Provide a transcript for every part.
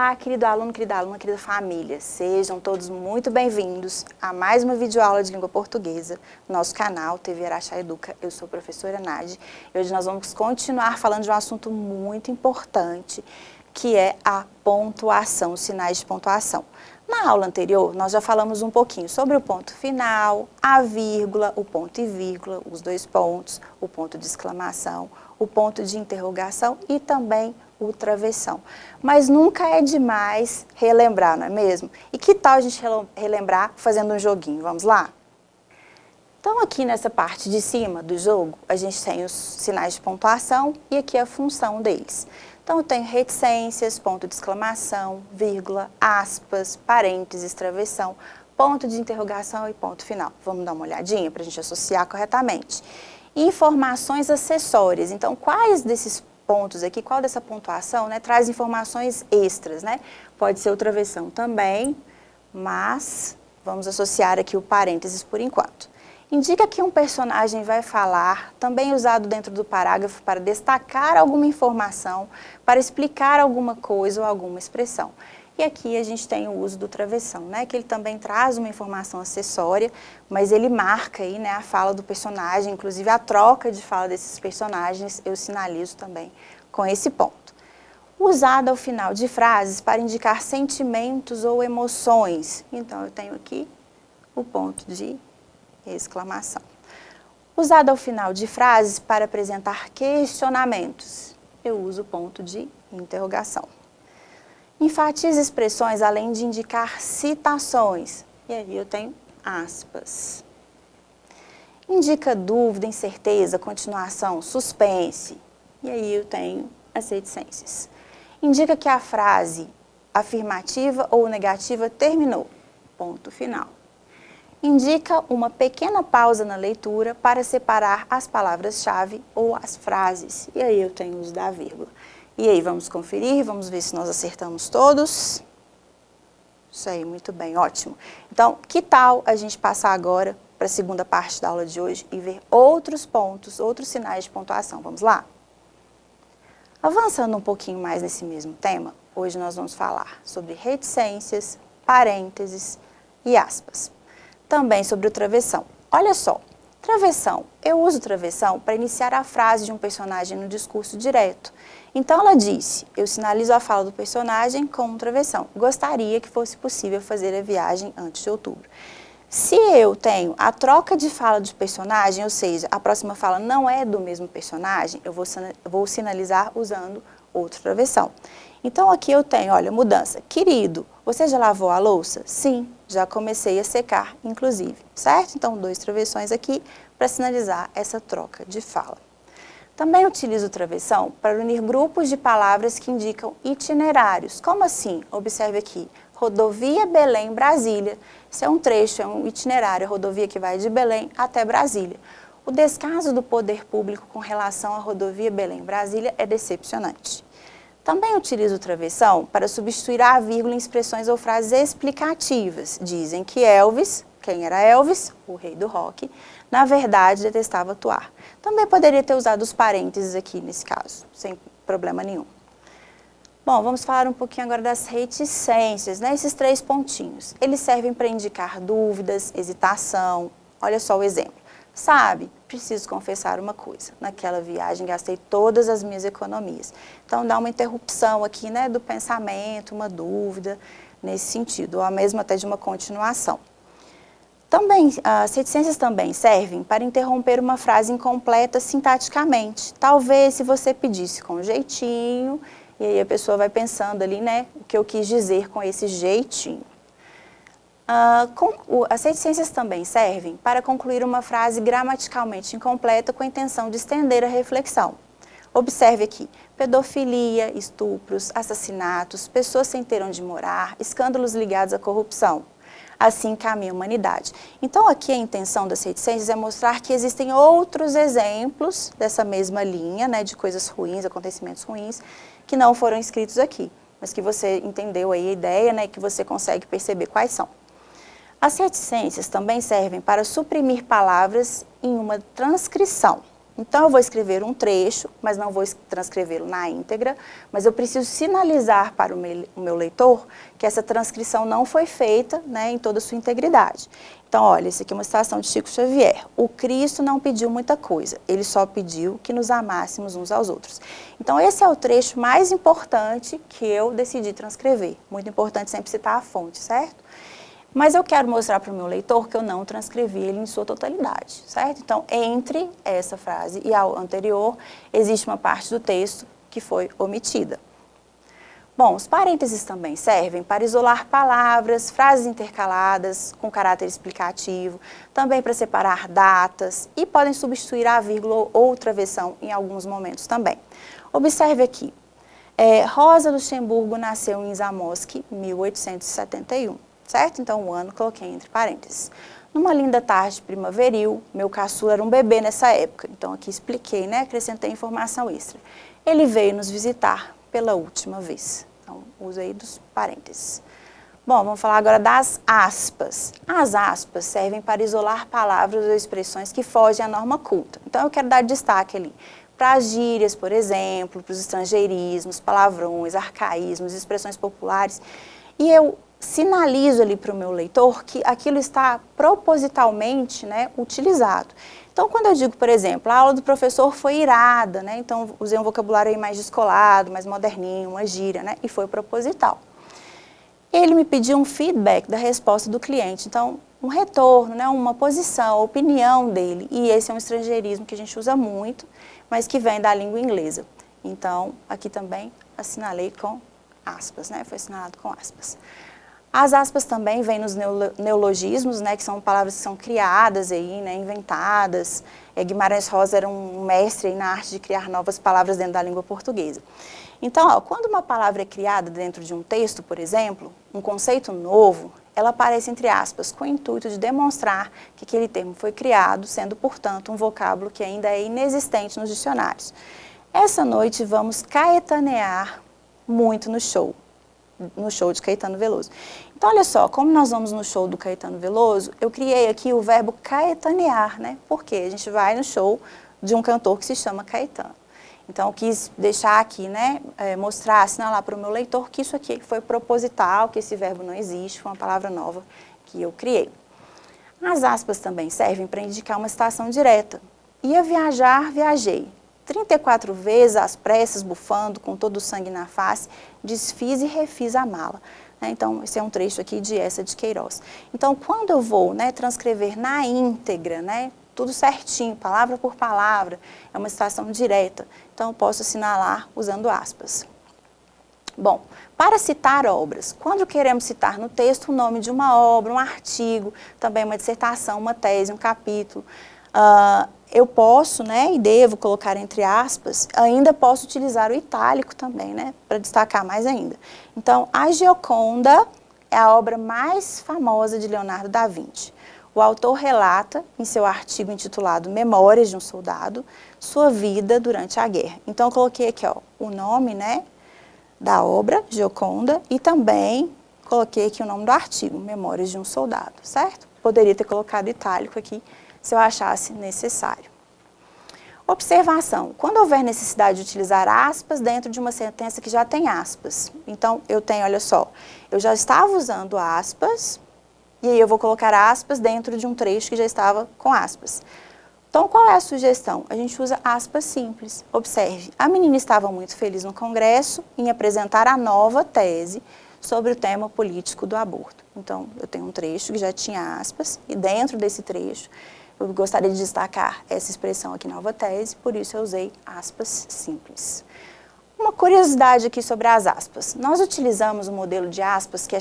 Olá, querido aluno, querida aluna, querida família. Sejam todos muito bem-vindos a mais uma videoaula de língua portuguesa no nosso canal TV Araxá Educa. Eu sou a professora Nadi e hoje nós vamos continuar falando de um assunto muito importante, que é a pontuação, os sinais de pontuação. Na aula anterior, nós já falamos um pouquinho sobre o ponto final, a vírgula, o ponto e vírgula, os dois pontos, o ponto de exclamação, o ponto de interrogação e também o travessão. Mas nunca é demais relembrar, não é mesmo? E que tal a gente relembrar fazendo um joguinho? Vamos lá? Então, aqui nessa parte de cima do jogo, a gente tem os sinais de pontuação e aqui a função deles. Então, eu tenho reticências, ponto de exclamação, vírgula, aspas, parênteses, travessão, ponto de interrogação e ponto final. Vamos dar uma olhadinha para a gente associar corretamente. Informações acessórias. Então, quais desses pontos aqui, qual dessa pontuação, né, traz informações extras, né? Pode ser o travessão também, mas vamos associar aqui o parênteses por enquanto. Indica que um personagem vai falar, também usado dentro do parágrafo para destacar alguma informação, para explicar alguma coisa ou alguma expressão. E aqui a gente tem o uso do travessão, né, que ele também traz uma informação acessória, mas ele marca aí, né, a fala do personagem, inclusive a troca de fala desses personagens, eu sinalizo também com esse ponto. Usado ao final de frases para indicar sentimentos ou emoções. Então, eu tenho aqui o ponto de exclamação. Usado ao final de frases para apresentar questionamentos. Eu uso o ponto de interrogação. Enfatiza expressões além de indicar citações. E aí eu tenho aspas. Indica dúvida, incerteza, continuação, suspense. E aí eu tenho as reticências. Indica que a frase afirmativa ou negativa terminou. Ponto final. Indica uma pequena pausa na leitura para separar as palavras-chave ou as frases. E aí eu tenho o uso da vírgula. E aí, vamos conferir, vamos ver se nós acertamos todos. Isso aí, muito bem, ótimo. Então, que tal a gente passar agora para a segunda parte da aula de hoje e ver outros pontos, outros sinais de pontuação. Vamos lá? Avançando um pouquinho mais nesse mesmo tema, hoje nós vamos falar sobre reticências, parênteses e aspas. Também sobre o travessão. Olha só, travessão. Eu uso travessão para iniciar a frase de um personagem no discurso direto. Então, ela disse, eu sinalizo a fala do personagem com um travessão. Gostaria que fosse possível fazer a viagem antes de outubro. Se eu tenho a troca de fala do personagem, ou seja, a próxima fala não é do mesmo personagem, eu vou sinalizar usando outro travessão. Então, aqui eu tenho, olha, mudança. Querido, você já lavou a louça? Sim, já comecei a secar, inclusive, certo? Então, dois travessões aqui para sinalizar essa troca de fala. Também utilizo o travessão para unir grupos de palavras que indicam itinerários. Como assim? Observe aqui, rodovia Belém-Brasília. Isso é um trecho, é um itinerário, a rodovia que vai de Belém até Brasília. O descaso do poder público com relação à rodovia Belém-Brasília é decepcionante. Também utilizo o travessão para substituir a vírgula em expressões ou frases explicativas. Dizem que Elvis, quem era Elvis? O rei do rock, na verdade detestava atuar. Também poderia ter usado os parênteses aqui nesse caso, sem problema nenhum. Bom, vamos falar um pouquinho agora das reticências, né? Esses três pontinhos. Eles servem para indicar dúvidas, hesitação. Olha só o exemplo. Sabe, preciso confessar uma coisa. Naquela viagem gastei todas as minhas economias. Então dá uma interrupção aqui, né, do pensamento, uma dúvida nesse sentido, ou mesmo até de uma continuação. Também, as reticências também servem para interromper uma frase incompleta sintaticamente. Talvez se você pedisse com jeitinho, e aí a pessoa vai pensando ali, né, o que eu quis dizer com esse jeitinho. As reticências também servem para concluir uma frase gramaticalmente incompleta com a intenção de estender a reflexão. Observe aqui, pedofilia, estupros, assassinatos, pessoas sem ter onde morar, escândalos ligados à corrupção. Assim caminha a humanidade. Então, aqui a intenção das reticências é mostrar que existem outros exemplos dessa mesma linha, né, de coisas ruins, acontecimentos ruins, que não foram escritos aqui, mas que você entendeu aí a ideia, né, que você consegue perceber quais são. As reticências também servem para suprimir palavras em uma transcrição. Então, eu vou escrever um trecho, mas não vou transcrevê-lo na íntegra, mas eu preciso sinalizar para o meu leitor que essa transcrição não foi feita, né, em toda a sua integridade. Então, olha, isso aqui é uma citação de Chico Xavier. O Cristo não pediu muita coisa, ele só pediu que nos amássemos uns aos outros. Então, esse é o trecho mais importante que eu decidi transcrever. Muito importante sempre citar a fonte, certo? Mas eu quero mostrar para o meu leitor que eu não transcrevi ele em sua totalidade, certo? Então, entre essa frase e a anterior, existe uma parte do texto que foi omitida. Bom, os parênteses também servem para isolar palavras, frases intercaladas com caráter explicativo, também para separar datas e podem substituir a vírgula ou travessão em alguns momentos também. Observe aqui, Rosa Luxemburgo nasceu em Zamość, 1871. Certo? Então, o ano coloquei entre parênteses. Numa linda tarde primaveril, meu caçula era um bebê nessa época. Então, aqui expliquei, né? Acrescentei informação extra. Ele veio nos visitar pela última vez. Então, uso aí dos parênteses. Bom, vamos falar agora das aspas. As aspas servem para isolar palavras ou expressões que fogem à norma culta. Então, eu quero dar destaque ali para as gírias, por exemplo, para os estrangeirismos, palavrões, arcaísmos, expressões populares. E eu sinalizo ali para o meu leitor que aquilo está propositalmente, né, utilizado. Então, quando eu digo, por exemplo, a aula do professor foi irada, né, então usei um vocabulário aí mais descolado, mais moderninho, uma gíria, né, e foi proposital. Ele me pediu um feedback da resposta do cliente, então um retorno, né, uma posição, opinião dele, e esse é um estrangeirismo que a gente usa muito, mas que vem da língua inglesa. Então, aqui também assinalei com aspas, né, foi assinalado com aspas. As aspas também vêm nos neologismos, né, que são palavras que são criadas aí, né, inventadas. Guimarães Rosa era um mestre aí na arte de criar novas palavras dentro da língua portuguesa. Então, ó, quando uma palavra é criada dentro de um texto, por exemplo, um conceito novo, ela aparece entre aspas, com o intuito de demonstrar que aquele termo foi criado, sendo, portanto, um vocábulo que ainda é inexistente nos dicionários. Essa noite vamos caetanear muito no show de Caetano Veloso. Então, olha só, como nós vamos no show do Caetano Veloso, eu criei aqui o verbo caetanear, né? Porque a gente vai no show de um cantor que se chama Caetano. Então, eu quis deixar aqui, né, mostrar, assinalar para o meu leitor que isso aqui foi proposital, que esse verbo não existe, foi uma palavra nova que eu criei. As aspas também servem para indicar uma citação direta. Ia viajar, viajei. 34 vezes, às pressas, bufando, com todo o sangue na face, desfiz e refiz a mala. Então, esse é um trecho aqui de Eça de Queiroz. Então, quando eu vou, né, transcrever na íntegra, né, tudo certinho, palavra por palavra, é uma citação direta, então eu posso assinalar usando aspas. Bom, para citar obras, quando queremos citar no texto o nome de uma obra, um artigo, também uma dissertação, uma tese, um capítulo, eu posso, né, e devo colocar entre aspas, ainda posso utilizar o itálico também, né, para destacar mais ainda. Então, a Gioconda é a obra mais famosa de Leonardo da Vinci. O autor relata, em seu artigo intitulado Memórias de um Soldado, sua vida durante a guerra. Então, eu coloquei aqui, ó, o nome, né, da obra, Gioconda, e também coloquei aqui o nome do artigo, Memórias de um Soldado, certo? Poderia ter colocado itálico aqui, se eu achasse necessário. Observação. Quando houver necessidade de utilizar aspas dentro de uma sentença que já tem aspas. Então, eu tenho, olha só, eu já estava usando aspas, e aí eu vou colocar aspas dentro de um trecho que já estava com aspas. Então, qual é a sugestão? A gente usa aspas simples. Observe, a menina estava muito feliz no congresso em apresentar a nova tese sobre o tema político do aborto. Então, eu tenho um trecho que já tinha aspas, e dentro desse trecho, eu gostaria de destacar essa expressão aqui, nova tese, por isso eu usei aspas simples. Uma curiosidade aqui sobre as aspas. Nós utilizamos um modelo de aspas que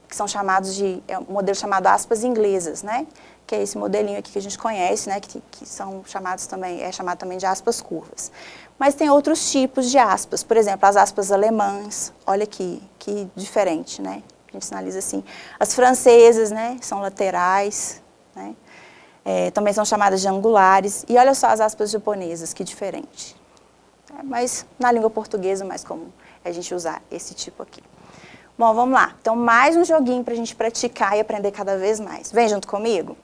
são chamados de, um modelo chamado aspas inglesas, né? Que é esse modelinho aqui que a gente conhece, né? Que são chamados também, é chamado também de aspas curvas. Mas tem outros tipos de aspas, por exemplo, as aspas alemãs, olha aqui, que diferente, né? A gente sinaliza assim. As francesas, né? São laterais, né? Também são chamadas de angulares. E olha só as aspas japonesas, que diferente. Mas na língua portuguesa é mais comum a gente usar esse tipo aqui. Bom, vamos lá. Então, mais um joguinho para a gente praticar e aprender cada vez mais. Vem junto comigo?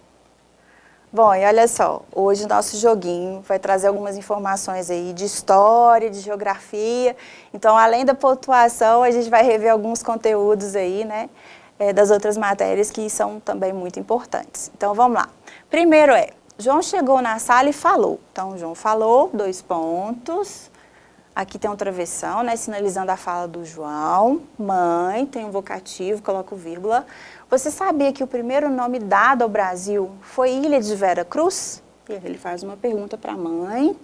Bom, e olha só, hoje o nosso joguinho vai trazer algumas informações aí de história, de geografia. Então, além da pontuação, a gente vai rever alguns conteúdos aí, né, das outras matérias que são também muito importantes. Então, vamos lá. Primeiro João chegou na sala e falou. Então, João falou, 2 pontos. Aqui tem um travessão, né, sinalizando a fala do João. Mãe, tem um vocativo, coloco vírgula. Você sabia que o primeiro nome dado ao Brasil foi Ilha de Vera Cruz? E ele faz uma pergunta para a mãe.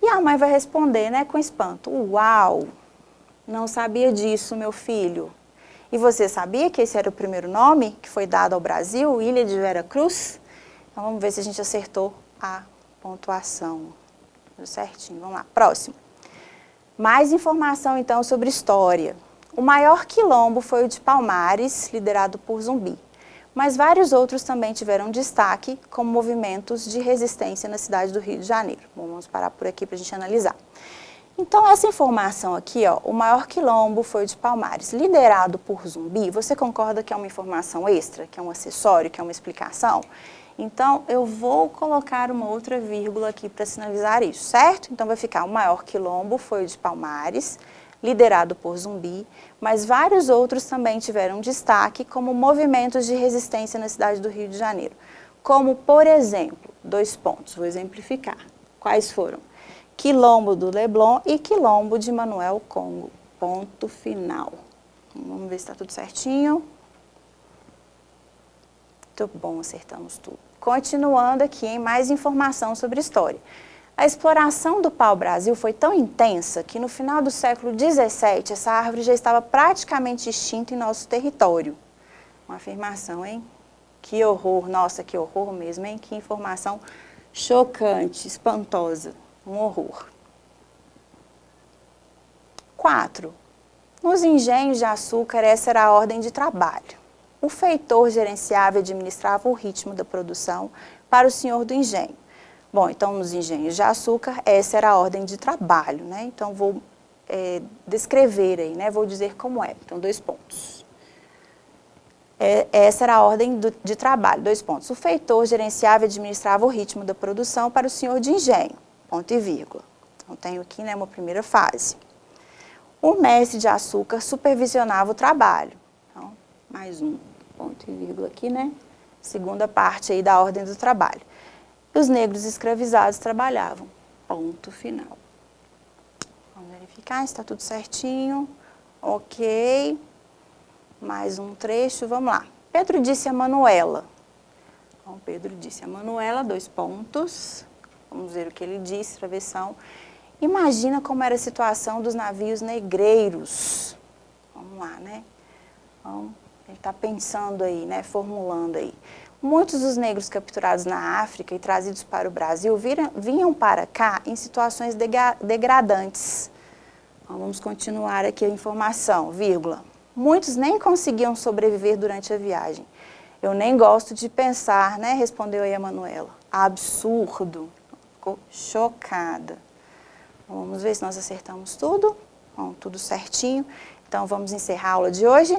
E a mãe vai responder, né, com espanto. Uau, não sabia disso, meu filho. E você sabia que esse era o primeiro nome que foi dado ao Brasil, Ilha de Vera Cruz? Então, vamos ver se a gente acertou a pontuação. Tudo certinho, vamos lá. Próximo. Mais informação, então, sobre história. O maior quilombo foi o de Palmares, liderado por Zumbi. Mas vários outros também tiveram destaque como movimentos de resistência na cidade do Rio de Janeiro. Bom, vamos parar por aqui para a gente analisar. Então, essa informação aqui, ó, o maior quilombo foi o de Palmares, liderado por Zumbi. Você concorda que é uma informação extra, que é um acessório, que é uma explicação? Então, eu vou colocar uma outra vírgula aqui para sinalizar isso, certo? Então, vai ficar o maior quilombo foi o de Palmares, liderado por Zumbi, mas vários outros também tiveram destaque como movimentos de resistência na cidade do Rio de Janeiro. Como, por exemplo, 2 pontos, vou exemplificar. Quais foram? Quilombo do Leblon e Quilombo de Manuel Congo. Ponto final. Vamos ver se está tudo certinho. Muito bom, acertamos tudo. Continuando aqui em mais informação sobre história. A exploração do pau-brasil foi tão intensa que no final do século XVII essa árvore já estava praticamente extinta em nosso território. Uma afirmação, hein? Que horror, nossa, que horror mesmo, hein? Que informação chocante, espantosa, um horror. 4. Nos engenhos de açúcar, essa era a ordem de trabalho. O feitor gerenciava e administrava o ritmo da produção para o senhor do engenho. Bom, então nos engenhos de açúcar, essa era a ordem de trabalho, né? Então vou descrever aí, né? Vou dizer como é. Então, 2 pontos. Essa era a ordem de trabalho, 2 pontos. O feitor gerenciava e administrava o ritmo da produção para o senhor de engenho, ponto e vírgula. Então, tenho aqui, né, uma primeira fase. O mestre de açúcar supervisionava o trabalho. Então, mais um ponto e vírgula aqui, né? Segunda parte aí da ordem do trabalho. Os negros escravizados trabalhavam. Ponto final. Vamos verificar se está tudo certinho. Ok. Mais um trecho, vamos lá. Pedro disse a Manuela. Então, Pedro disse a Manuela, 2 pontos. Vamos ver o que ele disse, travessão. Imagina como era a situação dos navios negreiros. Vamos lá, né? Então, ele está pensando aí, né? Formulando aí. Muitos dos negros capturados na África e trazidos para o Brasil vinham para cá em situações degradantes. Então, vamos continuar aqui a informação, vírgula. Muitos nem conseguiam sobreviver durante a viagem. Eu nem gosto de pensar, né? Respondeu aí a Manuela. Absurdo. Ficou chocada. Vamos ver se nós acertamos tudo. Bom, tudo certinho. Então, vamos encerrar a aula de hoje.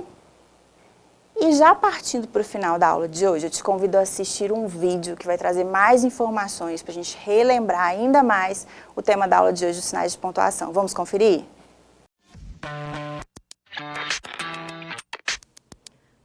E já partindo para o final da aula de hoje, eu te convido a assistir um vídeo que vai trazer mais informações para a gente relembrar ainda mais o tema da aula de hoje, os sinais de pontuação. Vamos conferir?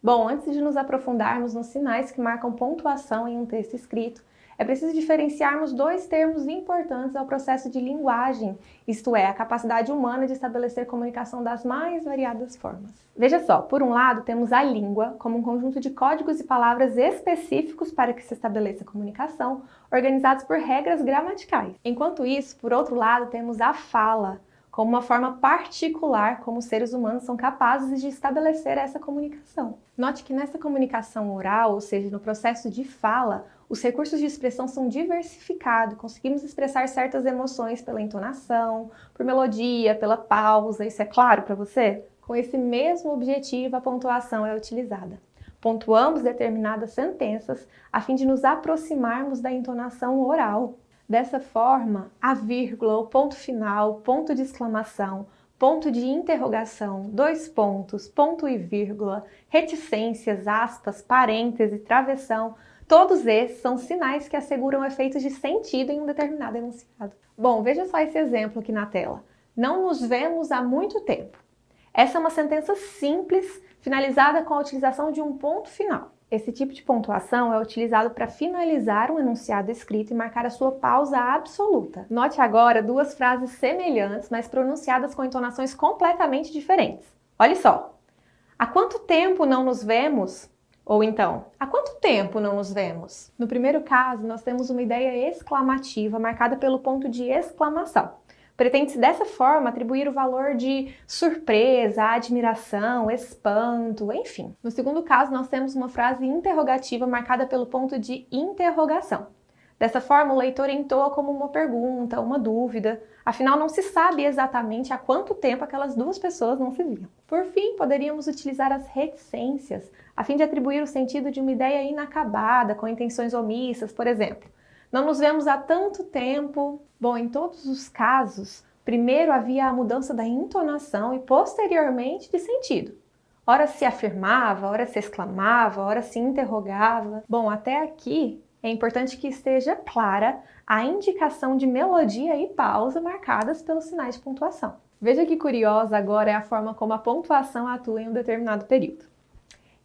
Bom, antes de nos aprofundarmos nos sinais que marcam pontuação em um texto escrito, é preciso diferenciarmos 2 termos importantes ao processo de linguagem, isto é, a capacidade humana de estabelecer comunicação das mais variadas formas. Veja só, por um lado temos a língua como um conjunto de códigos e palavras específicos para que se estabeleça comunicação, organizados por regras gramaticais. Enquanto isso, por outro lado, temos a fala, como uma forma particular como os seres humanos são capazes de estabelecer essa comunicação. Note que nessa comunicação oral, ou seja, no processo de fala, os recursos de expressão são diversificados, conseguimos expressar certas emoções pela entonação, por melodia, pela pausa, isso é claro para você? Com esse mesmo objetivo, a pontuação é utilizada. Pontuamos determinadas sentenças a fim de nos aproximarmos da entonação oral. Dessa forma, a vírgula, o ponto final, ponto de exclamação, ponto de interrogação, 2 pontos, ponto e vírgula, reticências, aspas, parêntese, travessão, Todos esses são sinais que asseguram efeitos de sentido em um determinado enunciado. Bom, veja só esse exemplo aqui na tela. Não nos vemos há muito tempo. Essa é uma sentença simples, finalizada com a utilização de um ponto final. Esse tipo de pontuação é utilizado para finalizar um enunciado escrito e marcar a sua pausa absoluta. Note agora duas frases semelhantes, mas pronunciadas com entonações completamente diferentes. Olha só. Há quanto tempo não nos vemos? Ou então, há quanto tempo não nos vemos? No primeiro caso, nós temos uma ideia exclamativa marcada pelo ponto de exclamação. Pretende-se dessa forma atribuir o valor de surpresa, admiração, espanto, enfim. No segundo caso, nós temos uma frase interrogativa marcada pelo ponto de interrogação. Dessa forma, o leitor entoa como uma pergunta, uma dúvida, afinal não se sabe exatamente há quanto tempo aquelas duas pessoas não se viam. Por fim, poderíamos utilizar as reticências, a fim de atribuir o sentido de uma ideia inacabada, com intenções omissas, por exemplo. Não nos vemos há tanto tempo. Bom, em todos os casos, primeiro havia a mudança da entonação e posteriormente de sentido. Ora se afirmava, ora se exclamava, ora se interrogava. Bom, até aqui é importante que esteja clara a indicação de melodia e pausa marcadas pelos sinais de pontuação. Veja que curiosa agora é a forma como a pontuação atua em um determinado período.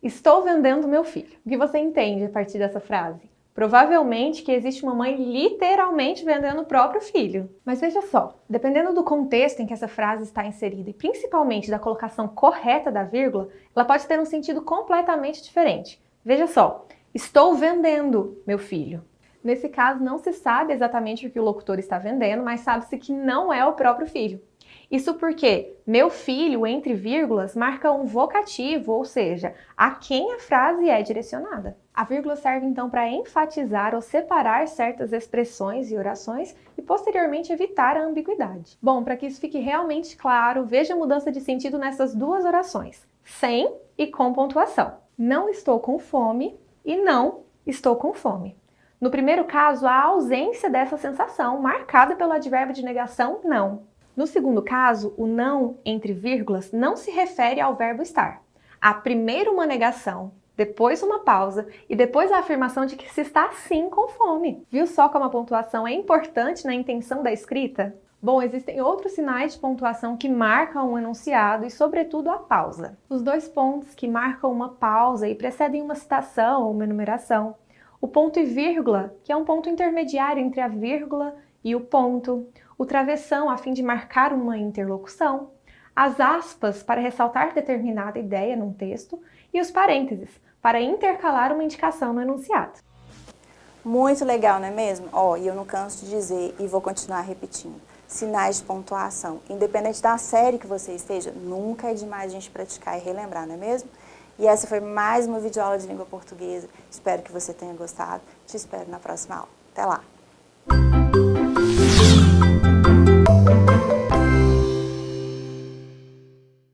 Estou vendendo meu filho. O que você entende a partir dessa frase? Provavelmente que existe uma mãe literalmente vendendo o próprio filho. Mas veja só, dependendo do contexto em que essa frase está inserida e principalmente da colocação correta da vírgula, ela pode ter um sentido completamente diferente. Veja só, estou vendendo meu filho. Nesse caso, não se sabe exatamente o que o locutor está vendendo, mas sabe-se que não é o próprio filho. Isso porque meu filho, entre vírgulas, marca um vocativo, ou seja, a quem a frase é direcionada. A vírgula serve então para enfatizar ou separar certas expressões e orações e posteriormente evitar a ambiguidade. Bom, para que isso fique realmente claro, veja a mudança de sentido nessas duas orações, sem e com pontuação. Não estou com fome e não estou com fome. No primeiro caso, há a ausência dessa sensação, marcada pelo advérbio de negação não. No segundo caso, o não, entre vírgulas, não se refere ao verbo estar. Há primeiro uma negação, depois uma pausa e depois a afirmação de que se está sim com fome. Viu só como a pontuação é importante na intenção da escrita? Bom, existem outros sinais de pontuação que marcam um enunciado e, sobretudo, a pausa. Os dois pontos que marcam uma pausa e precedem uma citação ou uma enumeração. O ponto e vírgula, que é um ponto intermediário entre a vírgula e o ponto. O travessão, a fim de marcar uma interlocução. As aspas, para ressaltar determinada ideia num texto. E os parênteses, para intercalar uma indicação no enunciado. Muito legal, não é mesmo? E eu não canso de dizer e vou continuar repetindo. Sinais de pontuação. Independente da série que você esteja, nunca é demais a gente praticar e relembrar, não é mesmo? E essa foi mais uma videoaula de língua portuguesa. Espero que você tenha gostado. Te espero na próxima aula. Até lá!